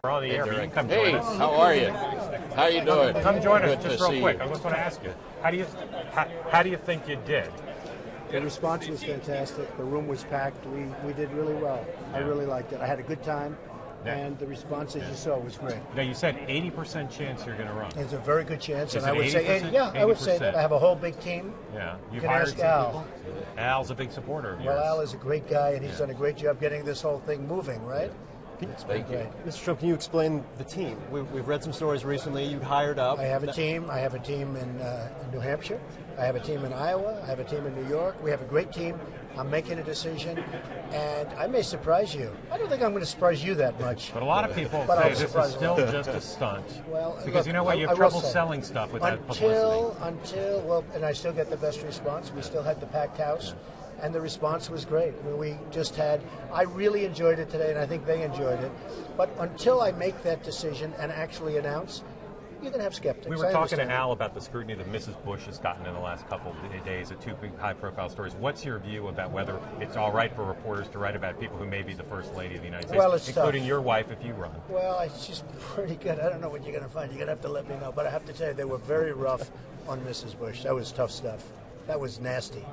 We're on the air. You can come join us. How are you? How you doing? Come join us Good just to real see quick. you. I just want to ask you, how do you think you did? The response was fantastic. The room was packed. We did really well. I really liked it. I had a good time, and the response, as you saw, was great. Now, you said 80% chance you're going to run. There's a very good chance, Is and I it would say, 80%? yeah, I would say 80%. that. I have a whole big team. Yeah. You You've can hired ask some Al. people? Al's a big supporter of yours. Well, Al is a great guy, and he's done a great job getting this whole thing moving, right? It's been great. Mr. Trump, can you explain the team? We've read some stories recently. You hired up. I have a team. I have a team in New Hampshire. I have a team in Iowa. I have a team in New York. We have a great team. I'm making a decision, and I may surprise you. I don't think I'm going to surprise you that much. But a lot of people But say I'll this is surprise still them. just a stunt. Well, because look, you know what? You I have will trouble say, selling stuff without publicity. And I still get the best response. We still had the packed house, and the response was great. I really enjoyed it today, and I think they enjoyed it. But until I make that decision and actually announce, you're going to have skeptics. We were I talking to understand. Al about the scrutiny that Mrs. Bush has gotten in the last couple of days of two big high-profile stories. What's your view about whether it's all right for reporters to write about people who may be the First Lady of the United States, Well, it's including tough. your wife if you run? Well, she's pretty good. I don't know what you're going to find. You're going to have to let me know. But I have to tell you, they were very rough on Mrs. Bush. That was tough stuff. That was nasty.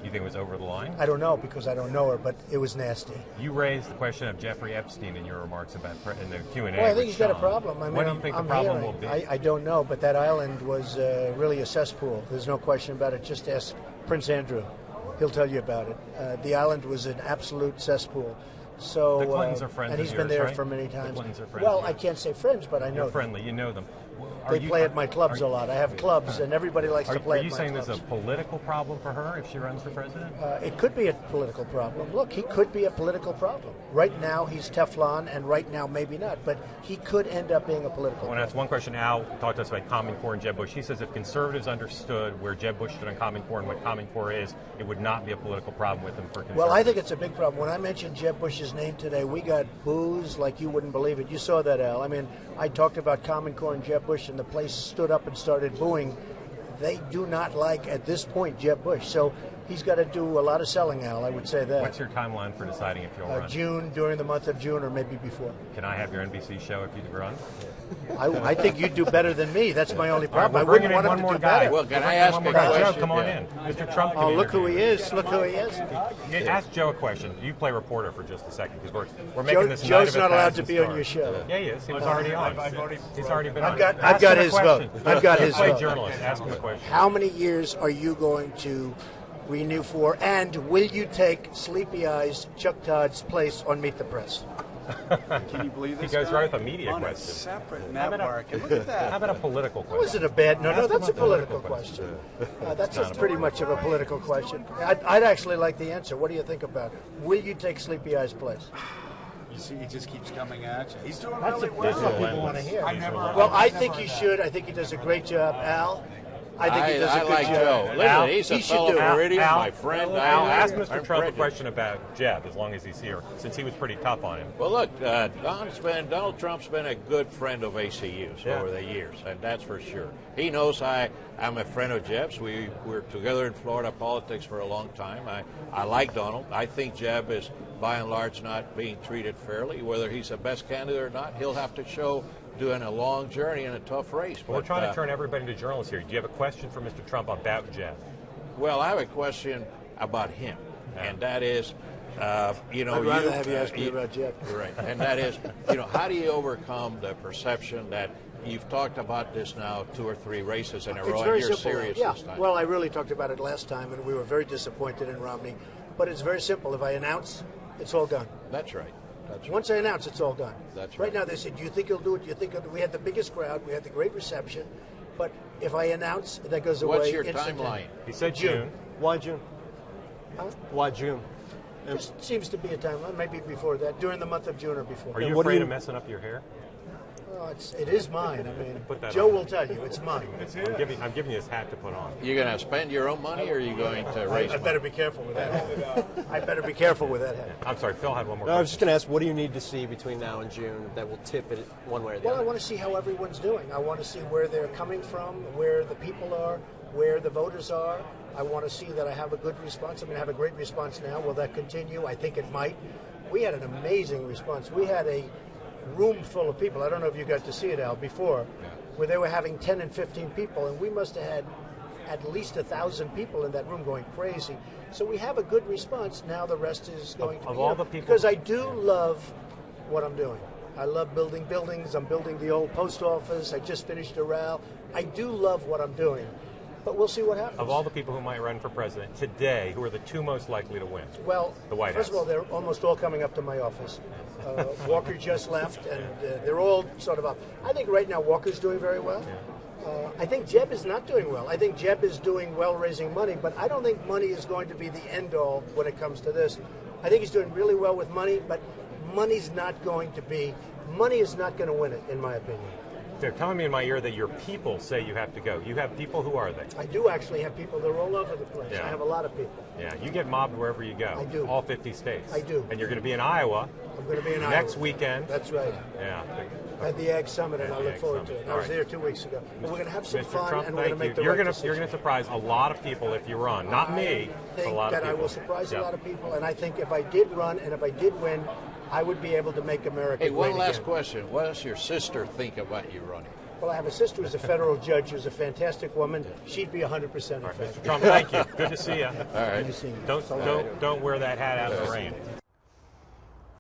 You think it was over the line? I don't know because I don't know her, but it was nasty. You raised the question of Jeffrey Epstein in your remarks about in the Q&A. Well, I think with he's got a Sean. problem. I mean, what do you think the problem will be? I don't know, but that island was really a cesspool. There's no question about it. Just ask Prince Andrew. He'll tell you about it. The island was an absolute cesspool. So, The Clintons are friends and of he's been yours, there right? for many The times. Clintons are friends Well, of I yours. can't say friends, but I know You're them. friendly. You know them. They play at my clubs a lot. I have clubs, and everybody likes to play Are at you my saying clubs. there's a political problem for her if she runs for president? It could be a political problem. Look, he could be a political problem. Right now, he's Teflon, and right now, maybe not. But he could end up being a political I want to ask one question. Al talked to us about Common Core and Jeb Bush. He says if conservatives understood where Jeb Bush stood on Common Core and what Common Core is, it would not be a political problem with them for conservatives. Well, I think it's a big problem. When I mentioned Jeb Bush's name today, we got boos like you wouldn't believe it. You saw that, Al. I mean, I talked about Common Core and Jeb Bush, and the place stood up and started booing. They do not like, at this point, Jeb Bush. So he's got to do a lot of selling, Al. I would say that. What's your timeline for deciding if you'll run? June, during the month of June, or maybe before. Can I have your NBC show if you run? I think you'd do better than me. That's my only All right, problem. we're I bringing wouldn't in want one him more to do guy. better. Well, can We're I bringing ask one a more guy. question? Joe, come on in. Mr. Trump can Oh, be look who he interviewed. is. Look who he is. Ask Joe a question. You play reporter for just a second because we're making this Joe's night not of allowed to 1,000 be on stars. your show. Yeah, he is. He was already on. He's already been on. I've got Ask him his a question. vote. I've got his Play vote. journalist. Ask him a question. How many years are you going to renew for? And will you take Sleepy Eyes Chuck Todd's place on Meet the Press? Can you believe this? He goes guy? right with a media on question. A separate How about network. a- And look at that. How about a political question? Was it a bad? No, Ask him that's a political question. question. That's pretty much of a political question. I'd actually like the answer. What do you think about it? Will you take Sleepy Eyes' place? You see, he just keeps coming at you. He's doing That's really what well. people want to hear. I never. Well, I think he should. I think he does a great job, Al. I think he does a I good like job. Joe. Listen, Al, he's a he should fellow do it. Meridian, Al, my friend. Al, ask I'm Mr. Trump a prejudiced. question about Jeb, as long as he's here, since he was pretty tough on him. Well, look, Donald Trump's been a good friend of ACU's Yeah. over the years, and that's for sure. He knows I'm a friend of Jeb's. We were together in Florida politics for a long time. I like Donald. I think Jeb is, by and large, not being treated fairly. Whether he's the best candidate or not, he'll have to show doing a long journey in a tough race. We're But, trying to turn everybody into journalists here. Do you have a question for Mr. Trump about Jeb? Well, I have a question about him, and that is, you know, I'd rather have you ask me you- about Jeff. Right, and that is, you know, how do you overcome the perception that you've talked about this now 2 or 3 races in a It's row, very and you're simple. serious Yeah. this time? Well, I really talked about it last time, and we were very disappointed in Romney. But it's very simple. If I announce, it's all done. That's right. That's right. Once I announce, it's all done. That's right. right. Now they said, "Do you think he'll do it? Do you think he'll do it?" We had the biggest crowd. We had the great reception. But if I announce, that goes away. What's your instantly. timeline? He said June. June. Why June? Huh? Why June? Just seems to be a timeline. Maybe before that, during the month of June or before. Are you what do afraid you- of messing up your hair? Oh, it is mine. I mean, Put that Joe on. will tell you it's mine. I'm giving you this hat to put on. You going to spend your own money, or are you going to raise I money? better be careful with that. I better be careful with that. I'm sorry, Phil had one more No, I was question. just going to ask, what do you need to see between now and June that will tip it one way or the Well, I other? want to see how everyone's doing. I want to see where they're coming from, where the people are, where the voters are. I want to see that I have a good response. I mean, I have a great response now. Will that continue? I think it might. We had an amazing response. We had a room full of people. I don't know if you got to see it, Al, before, where they were having 10 and 15 people, and we must have had at least 1,000 people in that room going crazy. So we have a good response. Now the rest is going to be, all the people, because I do love what I'm doing. I love building buildings. I'm building the old post office. I just finished a RAL. I do love what I'm doing. But we'll see what happens. Of all the people who might run for president today, who are the two most likely to win? Well, the White first House. of all, they're almost all coming up to my office. Walker just left, and they're all sort of up. I think right now Walker's doing very well. I think Jeb is not doing well. I think Jeb is doing well raising money, but I don't think money is going to be the end-all when it comes to this. I think he's doing really well with money, but money is not going to win it, in my opinion. They're telling me in my ear that your people say you have to go. You have people. Who are they? I do actually have people. They're all over the place. Yeah. I have a lot of people. Yeah, you get mobbed wherever you go. I do. All 50 states. I do. And you're going to be in Iowa. I'm going to be in next Iowa. weekend. That's right. Yeah. At the Ag Summit, and At I the look Ag forward to Summit. it. All I was right. there 2 weeks ago. But we're going to have some Mr. fun, Trump, and we're going to make the you're right gonna, You're going to surprise a lot of people if you run. Not me. I think a lot that of people. I will surprise Yep. a lot of people, and I think if I did run and if I did win, I would be able to make America Hey, great one last again. question. What does your sister think about you running? Well, I have a sister who's a federal judge who's a fantastic woman. She'd be 100% in favor. Mr. Trump, thank you. Good to see you. All right. Good to see you. Don't wear that hat out in the rain.